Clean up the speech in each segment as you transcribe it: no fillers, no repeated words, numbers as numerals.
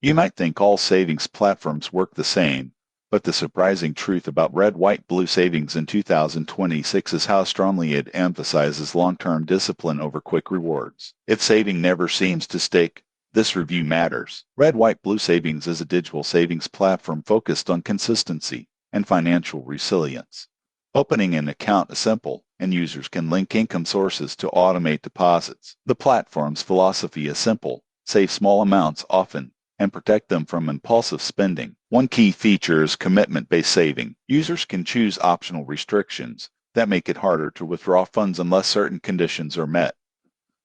You might think all savings platforms work the same, but the surprising truth about Red, White, Blue Savings in 2026 is how strongly it emphasizes long-term discipline over quick rewards. If saving never seems to stick, this review matters. Red, White, Blue Savings is a digital savings platform focused on consistency and financial resilience. Opening an account is simple, and users can link income sources to automate deposits. The platform's philosophy is simple: save small amounts often and protect them from impulsive spending. One key feature is commitment-based saving. Users can choose optional restrictions that make it harder to withdraw funds unless certain conditions are met.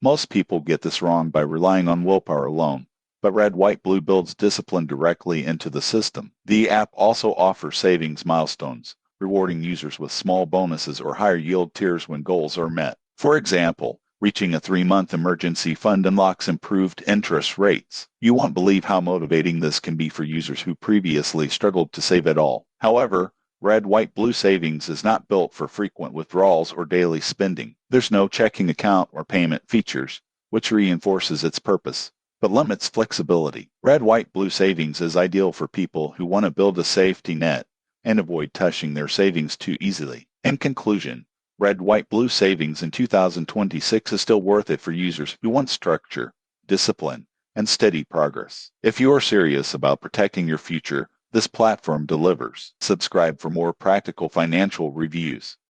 Most people get this wrong by relying on willpower alone, but Red, White, Blue builds discipline directly into the system. The app also offers savings milestones, rewarding users with small bonuses or higher yield tiers when goals are met. For example, reaching a 3-month emergency fund unlocks improved interest rates. You won't believe how motivating this can be for users who previously struggled to save at all. However, Red, White, Blue Savings is not built for frequent withdrawals or daily spending. There's no checking account or payment features, which reinforces its purpose, but limits flexibility. Red, White, Blue Savings is ideal for people who want to build a safety net and avoid touching their savings too easily. In conclusion, Red, White, Blue Savings in 2026 is still worth it for users who want structure, discipline, and steady progress. If you are serious about protecting your future, this platform delivers. Subscribe for more practical financial reviews.